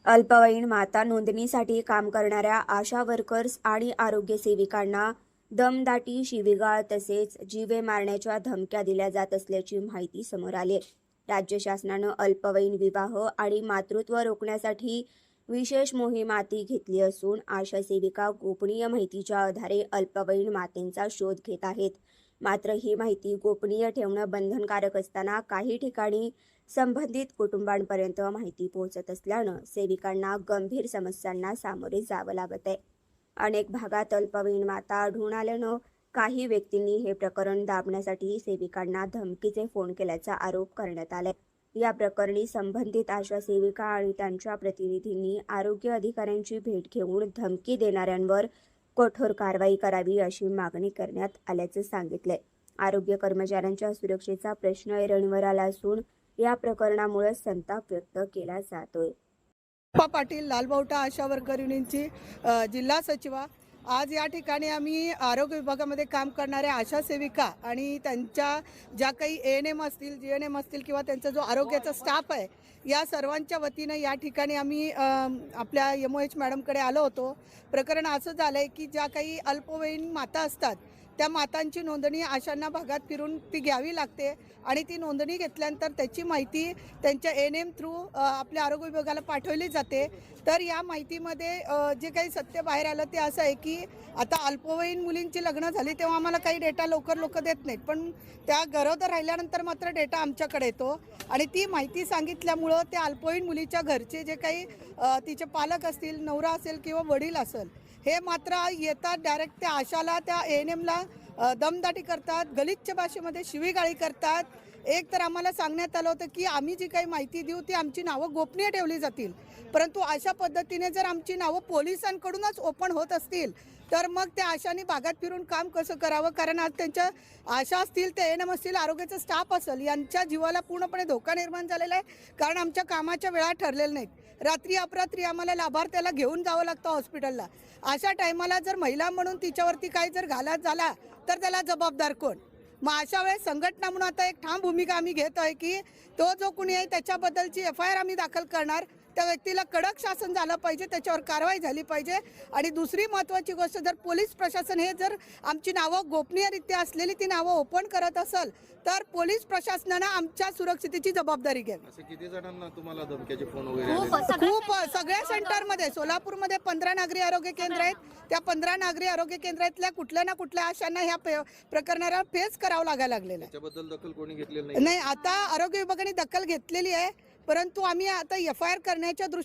अल्पवयीन माता नोंदणीसाठी काम करणाऱ्या आशा वर्कर्स आणि आरोग्य सेविकांना दमदाटी, शिवीगाळ तसेच जीवे मारण्याच्या धमक्या दिल्या जात असल्याची माहिती समोर आली. राज्य शासनानं अल्पवयीन विवाह आणि मातृत्व रोखण्यासाठी विशेष मोहीम हाती घेतली असून आशा सेविका गोपनीय माहितीच्या आधारे अल्पवयीन मातेंचा शोध घेत आहेत. मात्र ही माहिती गोपनीय ठेवणं बंधनकारक असताना काही ठिकाणी संबंधित कुटुंबांपर्यंत माहिती पोहोचत असल्यानं सेविकांना गंभीर समस्यांना सामोरे जावं लागत आहे. अनेक भागात अल्पवयीन माता आढळून आल्यानं काही व्यक्तींनी हे प्रकरण दाबण्यासाठी सेविकांना धमकीचे फोन केल्याचा आरोप करण्यात आलाय. या प्रकरणी संबंधित आशा सेविका आणि त्यांच्या प्रतिनिधींनी आरोग्य अधिकाऱ्यांची भेट घेऊन धमकी देणाऱ्यांवर कठोर कारवाई करावी अशी मागणी करण्यात आल्याचे सांगितले. आरोग्य कर्मचाऱ्यांच्या सुरक्षेचा प्रश्न ऐरणीवर आला असून या प्रकरणामुळे संताप व्यक्त केला जातोय. पाटील लालबावटा आशा वर्कर युनियनची जिल्हा सचिवा. आज या ठिकाणी आम्ही आरोग्य विभागामध्ये काम करणाऱ्या आशा सेविका आणि त्यांच्या ज्या काही ANM असतील, GNM असतील किंवा त्यांचा जो आरोग्याचा स्टाफ आहे या सर्वांच्या वतीनं या ठिकाणी आम्ही आपल्या MOH मॅडमकडे आलो होतो. प्रकरण असं झालं आहे की ज्या काही अल्पवयीन माता असतात त्या मातांची नोंदणी आशांना भागात फिरून ती घ्यावी लागते आणि ती नोंदणी घेतल्यानंतर त्याची माहिती त्यांच्या ANM थ्रू आपल्या आरोग्य विभागाला पाठवली जाते. तर या माहितीमध्ये जे काही सत्य बाहेर आलं ते असं आहे की आता अल्पवयीन मुलींची लग्न झाली तेव्हा आम्हाला काही डेटा लोक देत नाहीत, पण त्या गरोदर राहिल्यानंतर मात्र डेटा आमच्याकडे येतो आणि ती माहिती सांगितल्यामुळं त्या अल्पवयीन मुलीच्या घरचे जे काही तिचे पालक असतील, नवरा असेल किंवा वडील असेल, हे मात्र येतात डायरेक्ट त्या आशाला, त्या ANMला दमदाटी करतात, गलिच्छ भाषेमध्ये शिवीगाळी करतात. एक तर आम्हाला सांगण्यात आलं होतं की आम्ही जी काही माहिती देऊ ती आमची नावं गोपनीय ठेवली जातील, परंतु अशा पद्धतीने जर आमची नावं पोलिसांकडूनच ओपन होत असतील तर मग त्या आशांनी भागात फिरून काम कसं करावं. कारण आज त्यांच्या आशा असतील, ते ANM असतील, आरोग्याचा स्टाफ असेल, यांच्या जीवाला पूर्णपणे धोका निर्माण झालेला आहे. कारण आमच्या कामाच्या वेळा ठरलेल्या नाहीत. रात्री अपरात्री आम्हाला लाभार्थ्याला घेऊन जावं लागतं हॉस्पिटलला. अशा टायमाला जर महिला म्हणून तिच्यावरती काही जर घाला झाला तर त्याला जबाबदार कोण? मग अशा वेळेस संघटना म्हणून आता एक ठाम भूमिका आम्ही घेत आहे की तो जो कुणी आहे त्याच्याबद्दलची FIR आम्ही दाखल करणार. त्या व्यक्तीला कडक शासन झालं पाहिजे, त्याच्यावर कारवाई झाली पाहिजे. आणि दुसरी महत्त्वाची गोष्ट, जर पोलीस प्रशासन हे जर आमची नावं गोपनीयरित्या असलेली ती नावं ओपन करत असेल तर पोलीस प्रशासनानं आमच्या सुरक्षितेची जबाबदारी घ्यावी. असे किती जणांना तुम्हाला धमक्याचे फोन वगैरे खूप सगळ्या सेंटरमध्ये सोलापूरमध्ये 15 नागरी आरोग्य केंद्र आहेत. त्या 15 नागरी आरोग्य केंद्रातल्या कुठल्या ना कुठल्या आशांना ह्या प्रकरणाला फेस करावं लागायला लागलेलं आहे. त्याच्याबद्दल दखल कोणी घेतलेली नाही? नाही, आता आरोग्य विभागाने दखल घेतलेली आहे, परंतु आम्ही आता FIR करण्याच्या दृष्टीने